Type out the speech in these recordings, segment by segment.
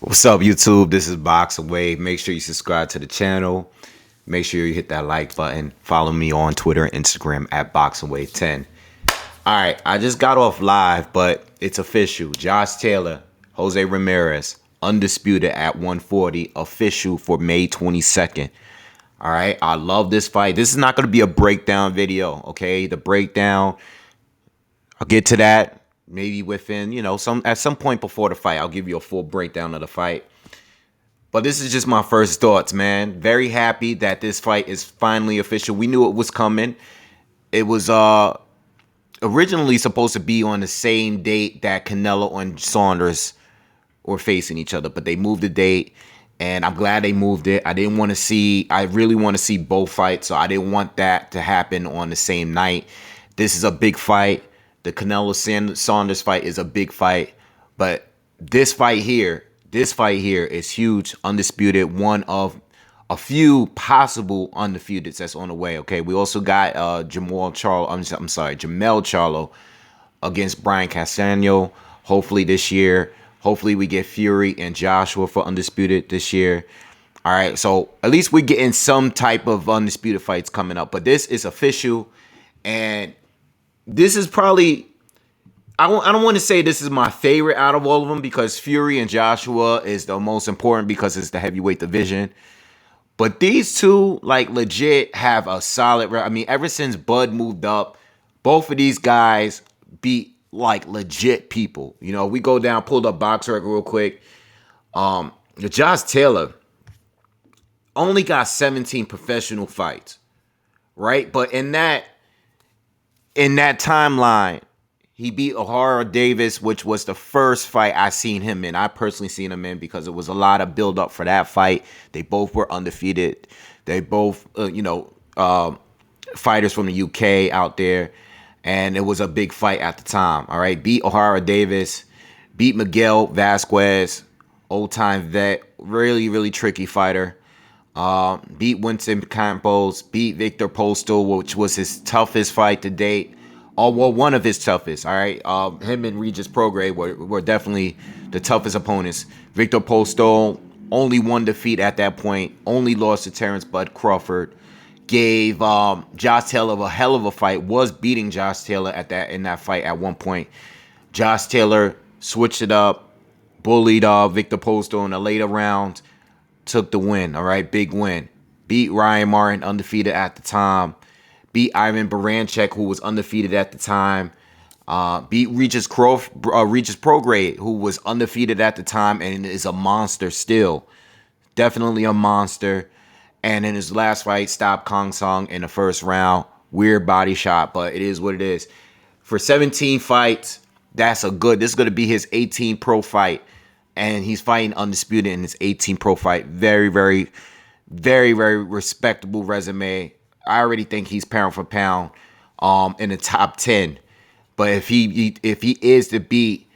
What's up, YouTube? This is BoxingWave. Make sure you subscribe to the channel. Make sure you hit that like button. Follow me on Twitter and Instagram at BoxingWave10. All right, I just got off live, but it's official. Josh Taylor, Jose Ramirez, Undisputed at 140, official for May 22nd. All right, I love this fight. This is not going to be a breakdown video, okay? The breakdown, I'll get to that maybe within, at some point before the fight. I'll give you a full breakdown of the fight. But this is just my first thoughts, man. Very happy that this fight is finally official. We knew it was coming. It was originally supposed to be on the same date that Canelo and Saunders were facing each other, but they moved the date, and I'm glad they moved it. I really want to see both fights, so I didn't want that to happen on the same night. This is a big fight. The Canelo-Saunders fight is a big fight, but this fight here is huge. Undisputed, one of a few possible undefeateds that's on the way. Okay, we also got Jamel Charlo against Brian Castano. Hopefully this year. Hopefully we get Fury and Joshua for Undisputed this year. All right, so at least we're getting some type of Undisputed fights coming up. But this is official, and this is probably, I don't want to say this is my favorite out of all of them, because Fury and Joshua is the most important because it's the heavyweight division. But these two, like, legit have a solid, I mean, ever since Bud moved up, both of these guys beat, like, legit people. You know, we go down, pulled up box record real quick. Josh Taylor only got 17 professional fights, right? But in that timeline, he beat O'Hara Davis, which was the first fight I seen him in. I personally seen him in because it was a lot of build up for that fight. They both were undefeated. They both, fighters from the UK out there. And it was a big fight at the time, all right? Beat O'Hara Davis, beat Miguel Vasquez, old-time vet, really, really tricky fighter. Beat Winston Campos, beat Victor Postal, which was his toughest fight to date. Oh, well, one of his toughest, all right? Him and Regis Prograis were definitely the toughest opponents. Victor Postal, only one defeat at that point, only lost to Terrence Bud Crawford. Gave Josh Taylor a hell of a fight, was beating Josh Taylor in that fight at one point. Josh Taylor switched it up, bullied Victor Postal in the later round, took the win, all right? Big win. Beat Ryan Martin, undefeated at the time. Beat Ivan Baranchek, who was undefeated at the time. Beat Regis Prograis, who was undefeated at the time and is a monster still. Definitely a monster. And in his last fight, stopped Kong Song in the first round. Weird body shot, but it is what it is. For 17 fights, this is going to be his 18th pro fight. And he's fighting Undisputed in his 18th pro fight. Very, very, very, very respectable resume. I already think he's pound for pound in the top 10. But if he is to beat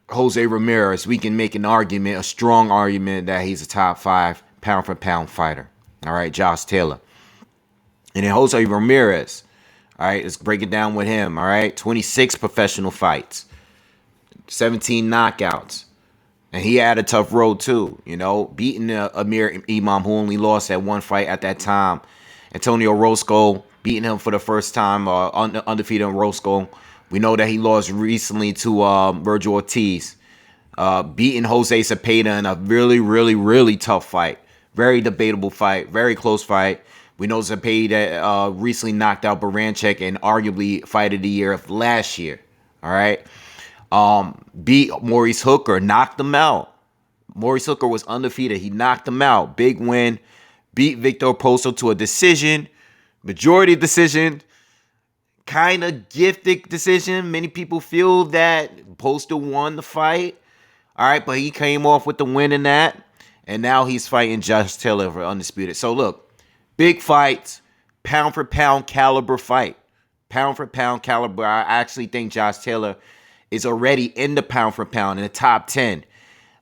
Jose Ramirez, we can make a strong argument that he's a top 5 pound for pound fighter. All right, Josh Taylor. And then Jose Ramirez. All right, let's break it down with him. All right, 26 professional fights, 17 knockouts. And he had a tough road too, beating Amir Imam, who only lost at one fight at that time. Antonio Roscoe, beating him for the first time, undefeated in Roscoe. We know that he lost recently to Virgil Ortiz. Beating Jose Cepeda in a really, really, really tough fight. Very debatable fight, very close fight. We know Cepeda recently knocked out Baranchek and arguably fight of the year of last year. All right. Beat Maurice Hooker, knocked him out. Maurice Hooker was undefeated. He knocked him out. Big win. Beat Victor Postal to a decision. Majority decision. Kind of gifted decision. Many people feel that Postal won the fight. All right, but he came off with the win in that. And now he's fighting Josh Taylor for Undisputed. So look, big fights, pound for pound caliber fight. Pound for pound caliber. I actually think Josh Taylor is already in the pound for pound in the top 10.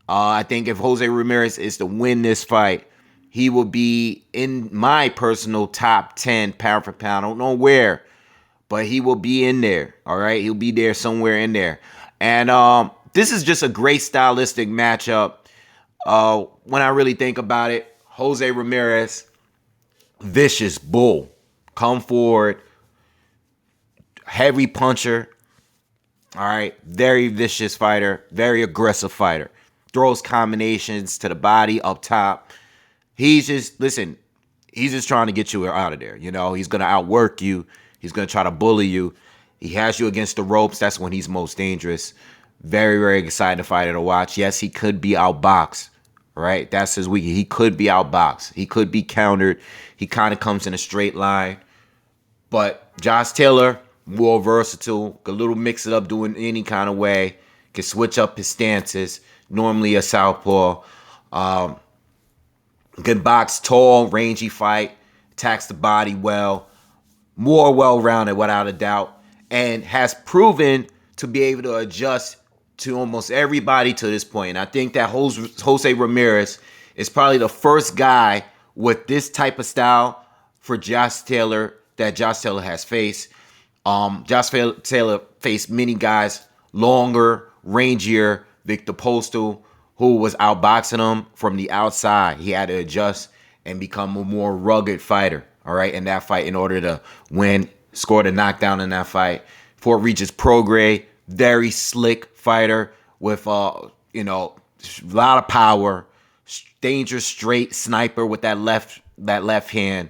I think if Jose Ramirez is to win this fight, he will be in my personal top 10 pound for pound. I don't know where, but he will be in there. All right, he'll be there somewhere in there. And this is just a great stylistic matchup. When I really think about it, Jose Ramirez, vicious bull, come forward, heavy puncher. All right, very vicious fighter, very aggressive fighter. Throws combinations to the body up top. He's just listen. He's just trying to get you out of there. You know, he's gonna outwork you. He's gonna try to bully you. He has you against the ropes. That's when he's most dangerous. Very, very exciting fighter to watch. Yes, he could be outboxed. Right, that's his weakness. He could be outboxed. He could be countered. He kind of comes in a straight line. But Josh Taylor, more versatile, a little mix it up doing any kind of way, can switch up his stances. Normally a southpaw. Um, Can box, tall, rangy fight, attacks the body well, more well-rounded without a doubt, and has proven to be able to adjust to almost everybody to this point. And I think that Jose Ramirez is probably the first guy with this type of style for Josh Taylor that Josh Taylor has faced. Josh Taylor faced many guys longer, rangier. Victor Postal, who was outboxing him from the outside. He had to adjust and become a more rugged fighter, all right, in that fight in order to win, score the knockdown in that fight. Fort Regis Prograis, very slick fighter with, a lot of power, dangerous straight sniper with that left hand.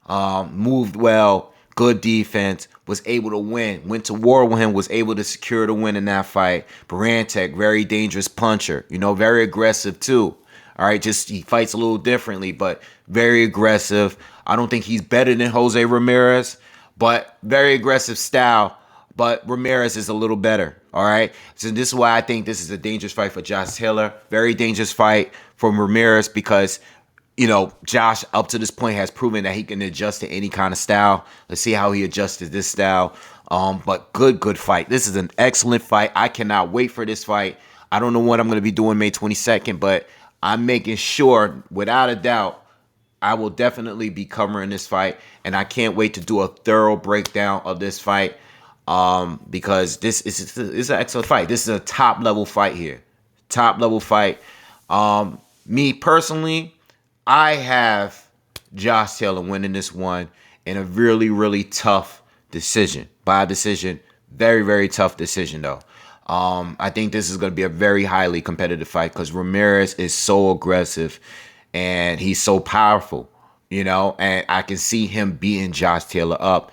Moved well, good defense, was able to win. Went to war with him, was able to secure the win in that fight. Barantek, very dangerous puncher, very aggressive too. All right, just he fights a little differently, but very aggressive. I don't think he's better than Jose Ramirez, but very aggressive style. But Ramirez is a little better. All right, so this is why I think this is a dangerous fight for Josh Taylor. Very dangerous fight for Ramirez because Josh, up to this point, has proven that he can adjust to any kind of style. Let's see how he adjusts to this style. But good fight. This is an excellent fight. I cannot wait for this fight. I don't know what I'm going to be doing May 22nd, but I'm making sure, without a doubt, I will definitely be covering this fight. And I can't wait to do a thorough breakdown of this fight because this is an excellent fight. This is a top-level fight here. Top-level fight. Me, personally, I have Josh Taylor winning this one in a really, really tough decision. By decision, very, very tough decision, though. I think this is going to be a very highly competitive fight because Ramirez is so aggressive and he's so powerful, and I can see him beating Josh Taylor up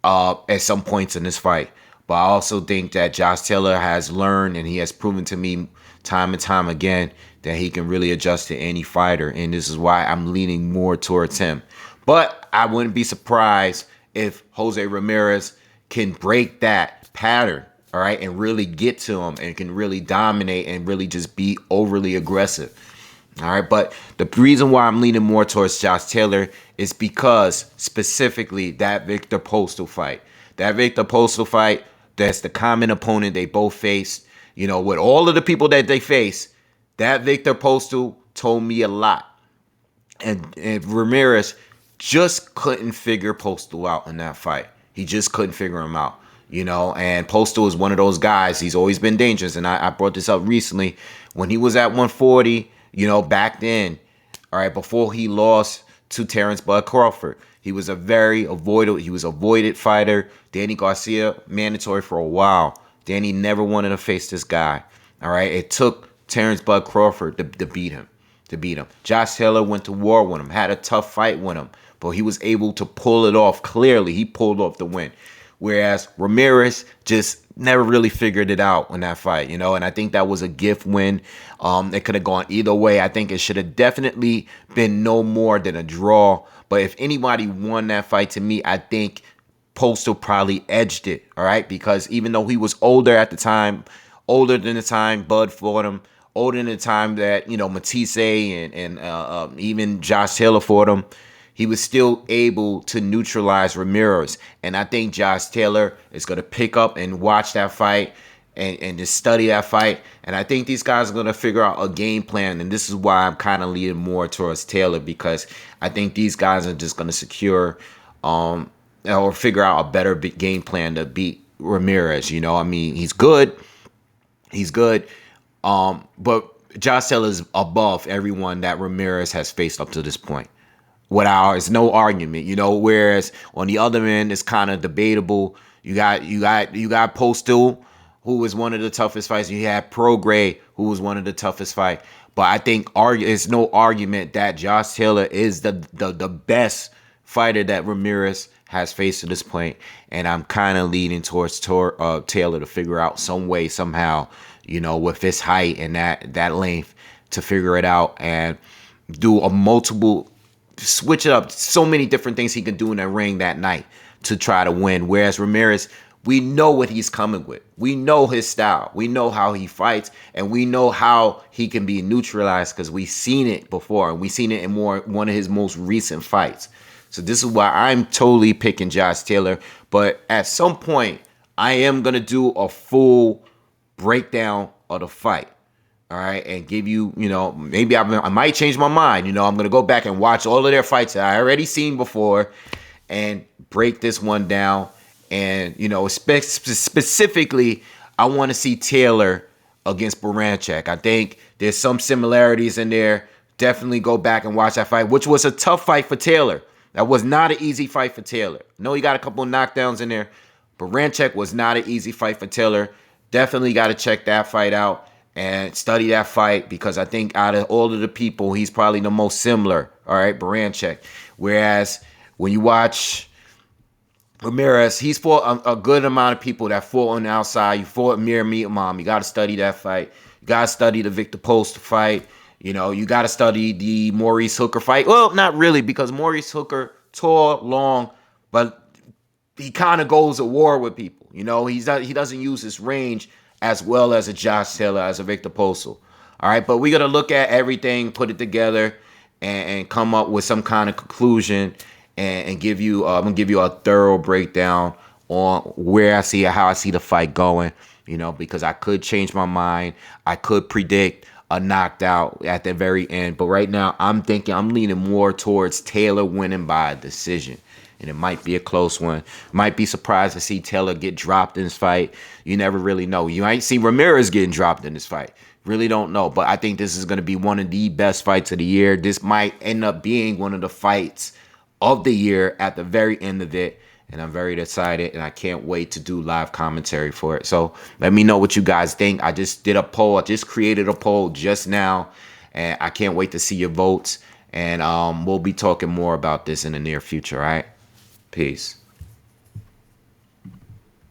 at some points in this fight. But I also think that Josh Taylor has learned and he has proven to me time and time again that he can really adjust to any fighter. And this is why I'm leaning more towards him. But I wouldn't be surprised if Jose Ramirez can break that pattern, all right, and really get to him and can really dominate and really just be overly aggressive. All right, but the reason why I'm leaning more towards Josh Taylor is because specifically that Victor Postal fight. That Victor Postal fight, that's the common opponent they both faced. With all of the people that they face, that Victor Postal told me a lot. And Ramirez just couldn't figure Postal out in that fight. He just couldn't figure him out. And Postal is one of those guys. He's always been dangerous. And I brought this up recently. When he was at 140, back then, all right, before he lost to Terrence Bud Crawford, he was a avoided fighter. Danny Garcia, mandatory for a while. Danny never wanted to face this guy. All right, it took Terrence Bud Crawford to beat him. Josh Taylor went to war with him, had a tough fight with him, but he was able to pull it off. Clearly, he pulled off the win. Whereas Ramirez just never really figured it out in that fight, and I think that was a gift win. It could have gone either way. I think it should have definitely been no more than a draw. But if anybody won that fight, to me, I think Postal probably edged it, all right? Because even though he was older at the time, older than the time Bud fought him, older than the time that, Matisse and even Josh Taylor fought him, he was still able to neutralize Ramirez. And I think Josh Taylor is going to pick up and watch that fight and just study that fight. And I think these guys are going to figure out a game plan. And this is why I'm kind of leaning more towards Taylor, because I think these guys are just going to secure or figure out a better game plan to beat Ramirez. He's good. But Josh Taylor is above everyone that Ramirez has faced up to this point. Without, it's no argument, Whereas on the other end, it's kind of debatable. You got Postal, who was one of the toughest fights. You had Prograis, who was one of the toughest fight. But I think it's no argument that Josh Taylor is the best fighter that Ramirez has faced to this point. And I'm kind of leaning towards Taylor to figure out some way, somehow, with his height and that length, to figure it out and do a multiple, switch it up. So many different things he can do in that ring that night to try to win. Whereas Ramirez, we know what he's coming with. We know his style. We know how he fights, and we know how he can be neutralized because we've seen it before, and we've seen it in one of his most recent fights. So this is why I'm totally picking Josh Taylor. But at some point, I am going to do a full breakdown of the fight. All right, and give you, maybe I might change my mind. I'm going to go back and watch all of their fights that I already seen before and break this one down. And, specifically, I want to see Taylor against Baranchek. I think there's some similarities in there. Definitely go back and watch that fight, which was a tough fight for Taylor. That was not an easy fight for Taylor. No, he got a couple of knockdowns in there. Baranchek was not an easy fight for Taylor. Definitely got to check that fight out and study that fight, because I think out of all of the people, he's probably the most similar, all right, Baranchek. Whereas when you watch Ramirez, he's fought a good amount of people that fought on the outside. You fought Mir Mom. You got to study that fight. You got to study the Victor Post fight. You got to study the Maurice Hooker fight. Well, not really, because Maurice Hooker, tall, long, but he kind of goes to war with people. He doesn't use his range as well as a Josh Taylor, as a Victor Postal. All right, but we got to look at everything, put it together, and come up with some kind of conclusion, and give you. I'm gonna give you a thorough breakdown on where I see how I see the fight going. Because I could change my mind. I could predict a knocked out at the very end, but right now I'm leaning more towards Taylor winning by a decision. And it might be a close one. Might be surprised to see Taylor get dropped in this fight. You never really know. You might see Ramirez getting dropped in this fight. Really don't know. But I think this is going to be one of the best fights of the year. This might end up being one of the fights of the year at the very end of it. And I'm very excited, and I can't wait to do live commentary for it. So let me know what you guys think. I just did a poll. I just created a poll just now, and I can't wait to see your votes. And we'll be talking more about this in the near future, all right? Peace.